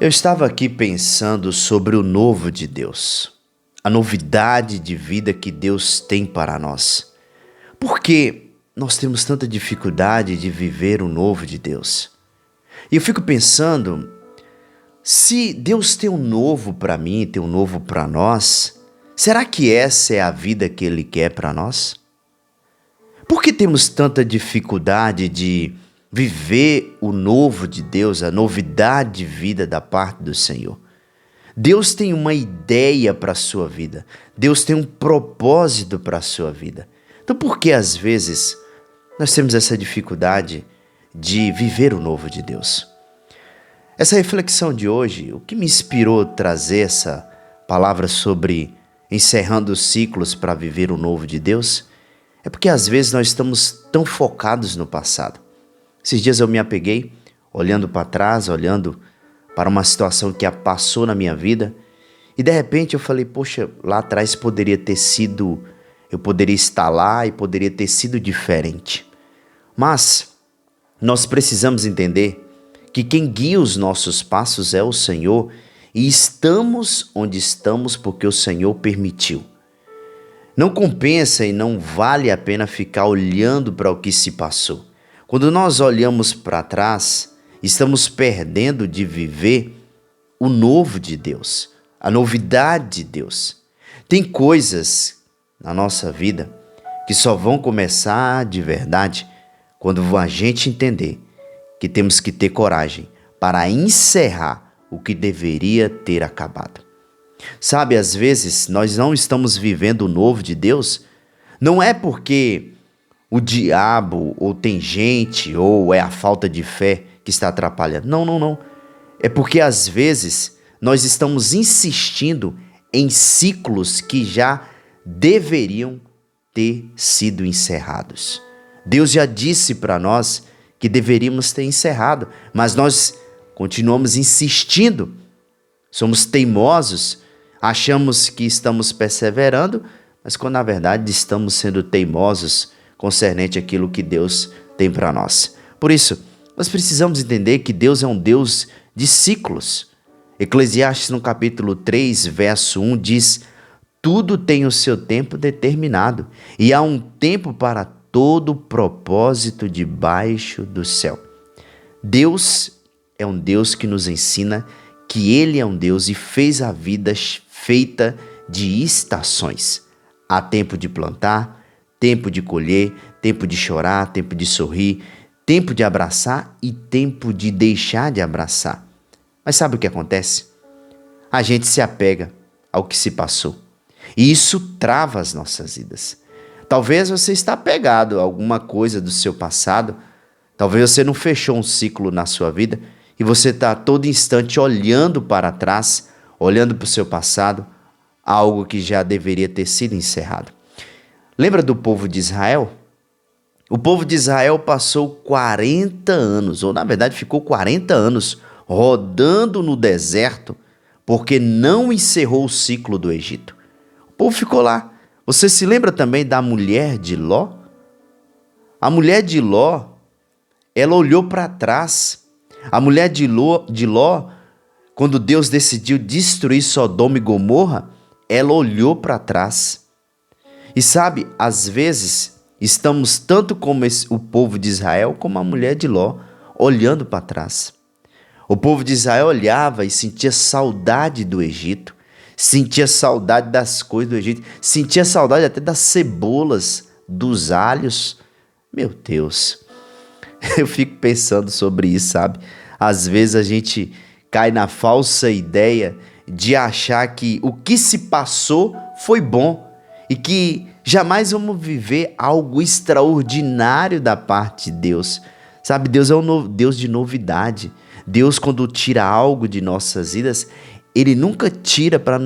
Eu estava aqui pensando sobre o novo de Deus, a novidade de vida que Deus tem para nós. Por que nós temos tanta dificuldade de viver o novo de Deus? E eu fico pensando, se Deus tem um novo para mim, tem um novo para nós, será que essa é a vida que Ele quer para nós? Por que temos tanta dificuldade de viver o novo de Deus, a novidade de vida da parte do Senhor? Deus tem uma ideia para a sua vida. Deus tem um propósito para a sua vida. Então por que às vezes nós temos essa dificuldade de viver o novo de Deus? Essa reflexão de hoje, o que me inspirou a trazer essa palavra sobre encerrando os ciclos para viver o novo de Deus, é porque às vezes nós estamos tão focados no passado. Esses dias eu me apeguei, olhando para trás, olhando para uma situação que passou na minha vida, e de repente eu falei, poxa, lá atrás poderia ter sido, eu poderia estar lá e poderia ter sido diferente. Mas nós precisamos entender que quem guia os nossos passos é o Senhor, e estamos onde estamos porque o Senhor permitiu. Não compensa e não vale a pena ficar olhando para o que se passou. Quando nós olhamos para trás, estamos perdendo de viver o novo de Deus, a novidade de Deus. Tem coisas na nossa vida que só vão começar de verdade quando a gente entender que temos que ter coragem para encerrar o que deveria ter acabado. Sabe, às vezes nós não estamos vivendo o novo de Deus, não é porque o diabo, ou tem gente, ou é a falta de fé que está atrapalhando. Não. É porque às vezes nós estamos insistindo em ciclos que já deveriam ter sido encerrados. Deus já disse para nós que deveríamos ter encerrado, mas nós continuamos insistindo, somos teimosos, achamos que estamos perseverando, mas quando na verdade estamos sendo teimosos concernente àquilo que Deus tem para nós. Por isso, nós precisamos entender que Deus é um Deus de ciclos. Eclesiastes no capítulo 3, verso 1 diz: tudo tem o seu tempo determinado, e há um tempo para todo propósito debaixo do céu. Deus é um Deus que nos ensina que Ele é um Deus e fez a vida feita de estações. Há tempo de plantar, tempo de colher, tempo de chorar, tempo de sorrir, tempo de abraçar e tempo de deixar de abraçar. Mas sabe o que acontece? A gente se apega ao que se passou. E isso trava as nossas vidas. Talvez você está apegado a alguma coisa do seu passado. Talvez você não fechou um ciclo na sua vida e você está a todo instante olhando para trás, olhando para o seu passado, algo que já deveria ter sido encerrado. Lembra do povo de Israel? O povo de Israel passou 40 anos, ou na verdade ficou 40 anos, rodando no deserto, porque não encerrou o ciclo do Egito. O povo ficou lá. Você se lembra também da mulher de Ló? A mulher de Ló, ela olhou para trás. A mulher de Ló, quando Deus decidiu destruir Sodoma e Gomorra, ela olhou para trás. E sabe, às vezes estamos tanto como o povo de Israel, como a mulher de Ló, olhando para trás. O povo de Israel olhava e sentia saudade do Egito, sentia saudade das coisas do Egito, sentia saudade até das cebolas, dos alhos. Meu Deus, eu fico pensando sobre isso, sabe? Às vezes a gente cai na falsa ideia de achar que o que se passou foi bom e que jamais vamos viver algo extraordinário da parte de Deus. Sabe, Deus é um Deus de novidade. Deus, quando tira algo de nossas vidas, Ele nunca tira para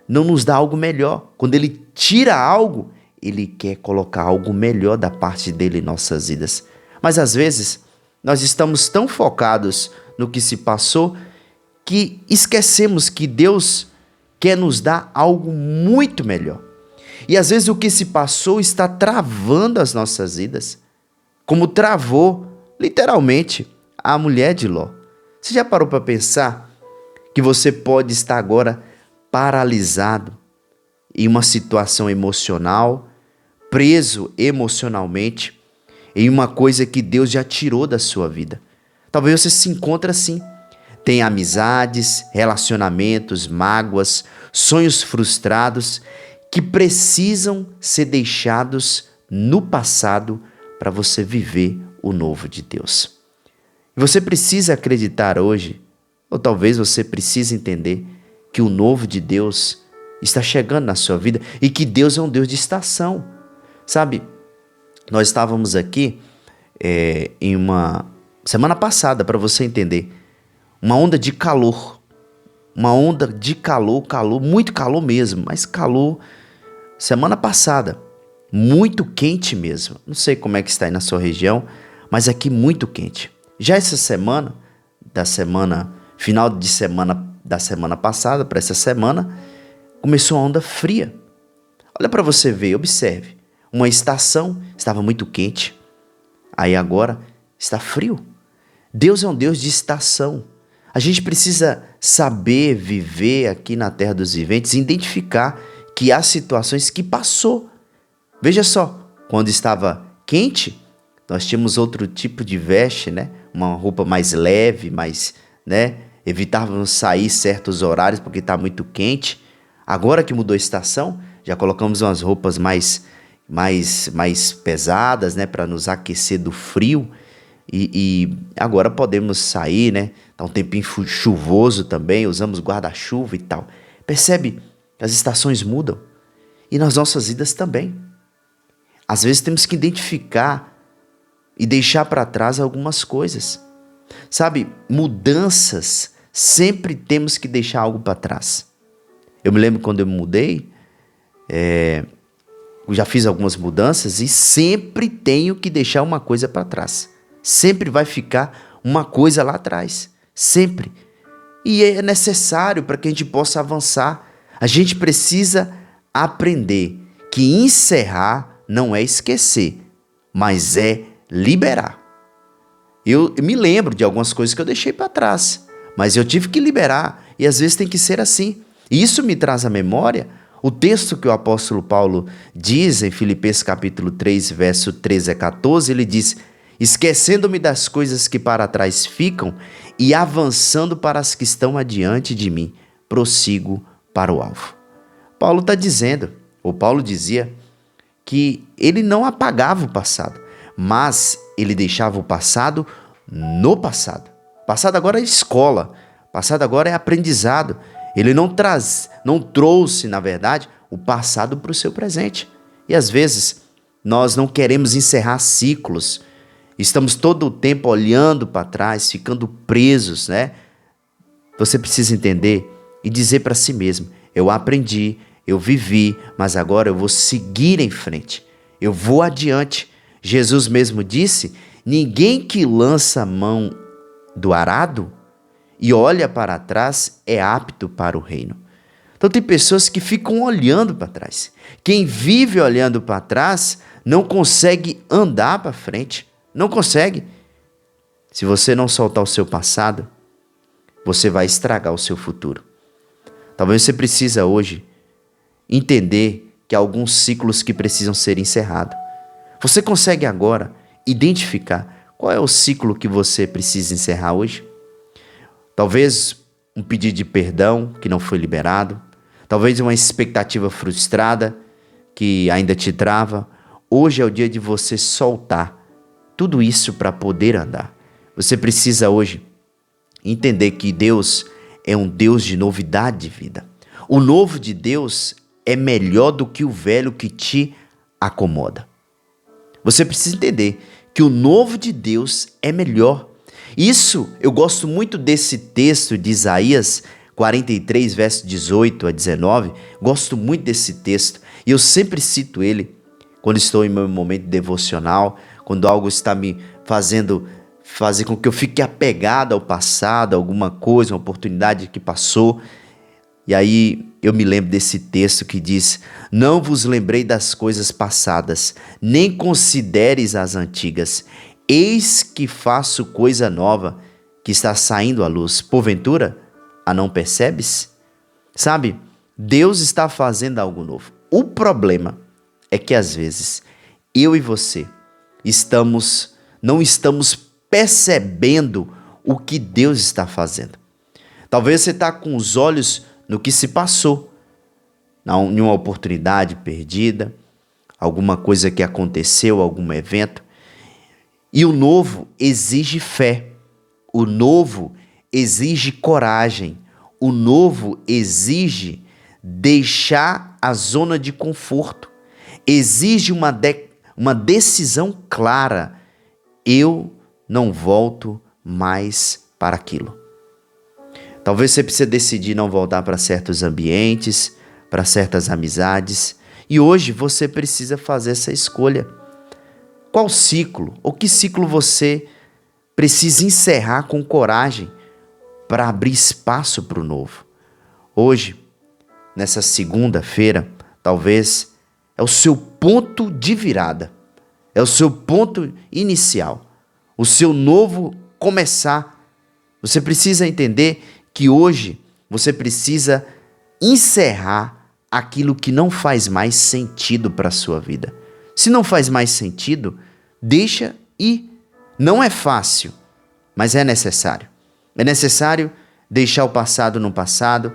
não nos dar algo melhor. Quando Ele tira algo, Ele quer colocar algo melhor da parte dele em nossas vidas. Mas às vezes, nós estamos tão focados no que se passou que esquecemos que Deus quer nos dar algo muito melhor. E às vezes o que se passou está travando as nossas vidas, como travou, literalmente, a mulher de Ló. Você já parou para pensar que você pode estar agora paralisado em uma situação emocional, preso emocionalmente em uma coisa que Deus já tirou da sua vida. Talvez você se encontre assim. Tem amizades, relacionamentos, mágoas, sonhos frustrados que precisam ser deixados no passado para você viver o novo de Deus. E você precisa acreditar hoje, ou talvez você precise entender que o novo de Deus está chegando na sua vida e que Deus é um Deus de estação. Sabe, nós estávamos aqui em uma semana passada, para você entender, uma onda de calor, muito calor mesmo, mas calor semana passada, muito quente mesmo. Não sei como é que está aí na sua região, mas aqui muito quente. Já essa semana, final de semana da semana passada para essa semana, começou a onda fria. Olha para você ver, observe. Uma estação estava muito quente, aí agora está frio. Deus é um Deus de estação. A gente precisa saber viver aqui na terra dos viventes, identificar que há situações que passou. Veja só, quando estava quente, nós tínhamos outro tipo de veste, né? Uma roupa mais leve, evitávamos sair certos horários porque está muito quente. Agora que mudou a estação, já colocamos umas roupas mais pesadas, né? Para nos aquecer do frio. E agora podemos sair, né? Tá um tempinho chuvoso também, usamos guarda-chuva e tal. Percebe que as estações mudam e nas nossas vidas também. Às vezes temos que identificar e deixar para trás algumas coisas. Sabe, mudanças, sempre temos que deixar algo para trás. Eu me lembro quando eu me mudei, eu já fiz algumas mudanças e sempre tenho que deixar uma coisa para trás. Sempre vai ficar uma coisa lá atrás, sempre. E é necessário para que a gente possa avançar. A gente precisa aprender que encerrar não é esquecer, mas é liberar. Eu me lembro de algumas coisas que eu deixei para trás, mas eu tive que liberar, e às vezes tem que ser assim. E isso me traz à memória o texto que o apóstolo Paulo diz em Filipenses capítulo 3, verso 13 a 14, ele diz: esquecendo-me das coisas que para trás ficam e avançando para as que estão adiante de mim, prossigo para o alvo. Paulo está dizendo, ou Paulo dizia, que ele não apagava o passado, mas ele deixava o passado no passado. Passado agora é escola, passado agora é aprendizado. Ele não trouxe, na verdade, o passado para o seu presente. E às vezes nós não queremos encerrar ciclos. Estamos todo o tempo olhando para trás, ficando presos, né? Você precisa entender e dizer para si mesmo: eu aprendi, eu vivi, mas agora eu vou seguir em frente. Eu vou adiante. Jesus mesmo disse: ninguém que lança a mão do arado e olha para trás é apto para o reino. Então tem pessoas que ficam olhando para trás. Quem vive olhando para trás não consegue andar para frente. Não consegue. Se você não soltar o seu passado, você vai estragar o seu futuro. Talvez você precisa hoje entender que há alguns ciclos que precisam ser encerrados. Você consegue agora identificar qual é o ciclo que você precisa encerrar hoje? Talvez um pedido de perdão que não foi liberado. Talvez uma expectativa frustrada que ainda te trava. Hoje é o dia de você soltar tudo isso para poder andar. Você precisa hoje entender que Deus é um Deus de novidade de vida. O novo de Deus é melhor do que o velho que te acomoda. Você precisa entender que o novo de Deus é melhor. Isso, eu gosto muito desse texto de Isaías 43, verso 18 a 19. Gosto muito desse texto e eu sempre cito ele quando estou em meu momento devocional, quando algo está me fazer com que eu fique apegado ao passado, alguma coisa, uma oportunidade que passou. E aí eu me lembro desse texto que diz: não vos lembrei das coisas passadas, nem consideres as antigas. Eis que faço coisa nova, que está saindo à luz. Porventura, a não percebes? Sabe, Deus está fazendo algo novo. O problema é que às vezes eu e você não estamos percebendo o que Deus está fazendo. Talvez você está com os olhos no que se passou, em uma oportunidade perdida, alguma coisa que aconteceu, algum evento. E o novo exige fé, o novo exige coragem, o novo exige deixar a zona de conforto, exige uma decisão clara. Eu não volto mais para aquilo. Talvez você precise decidir não voltar para certos ambientes, para certas amizades, e hoje você precisa fazer essa escolha. Qual ciclo, ou que ciclo você precisa encerrar com coragem para abrir espaço para o novo? Hoje, nessa segunda-feira, talvez é o seu ponto de virada, é o seu ponto inicial, o seu novo começar. Você precisa entender que hoje você precisa encerrar aquilo que não faz mais sentido para a sua vida. Se não faz mais sentido, deixa ir. Não é fácil, mas é necessário. É necessário deixar o passado no passado,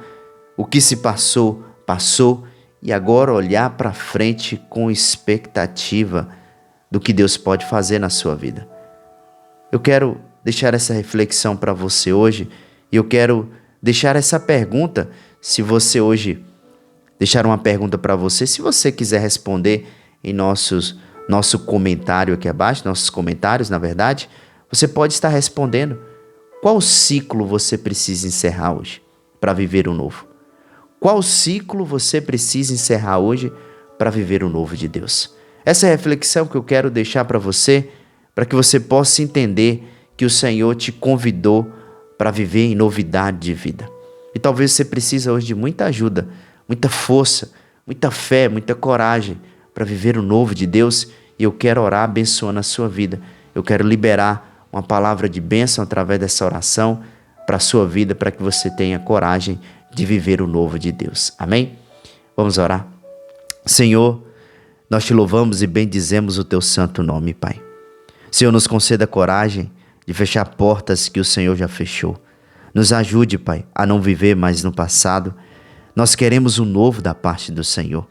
o que se passou, passou, e agora olhar para frente com expectativa do que Deus pode fazer na sua vida. Eu quero deixar essa reflexão para você hoje, e eu quero deixar essa pergunta, se você hoje deixar uma pergunta para você, se você quiser responder em nosso comentário aqui abaixo, nossos comentários, na verdade, você pode estar respondendo. Qual ciclo você precisa encerrar hoje para viver o novo? Qual ciclo você precisa encerrar hoje para viver o novo de Deus? Essa é a reflexão que eu quero deixar para você, para que você possa entender que o Senhor te convidou para viver em novidade de vida. E talvez você precise hoje de muita ajuda, muita força, muita fé, muita coragem para viver o novo de Deus. E eu quero orar abençoando a sua vida. Eu quero liberar uma palavra de bênção através dessa oração para a sua vida, para que você tenha coragem de viver o novo de Deus. Amém? Vamos orar. Senhor, nós te louvamos e bendizemos o teu santo nome, Pai. Senhor, nos conceda coragem de fechar portas que o Senhor já fechou. Nos ajude, Pai, a não viver mais no passado. Nós queremos o novo da parte do Senhor.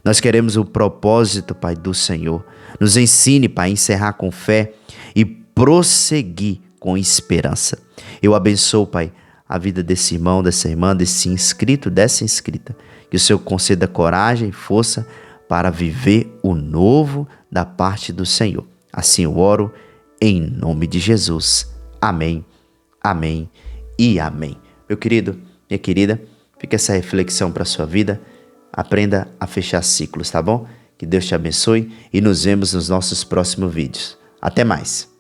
Nós queremos o propósito, Pai, do Senhor. Nos ensine, Pai, a encerrar com fé e prosseguir com esperança. Eu abençoo, Pai, a vida desse irmão, dessa irmã, desse inscrito, dessa inscrita. Que o Senhor conceda coragem e força para viver o novo da parte do Senhor. Assim eu oro em nome de Jesus. Amém, amém e amém. Meu querido, minha querida, fica essa reflexão para a sua vida. Aprenda a fechar ciclos, tá bom? Que Deus te abençoe e nos vemos nos nossos próximos vídeos. Até mais!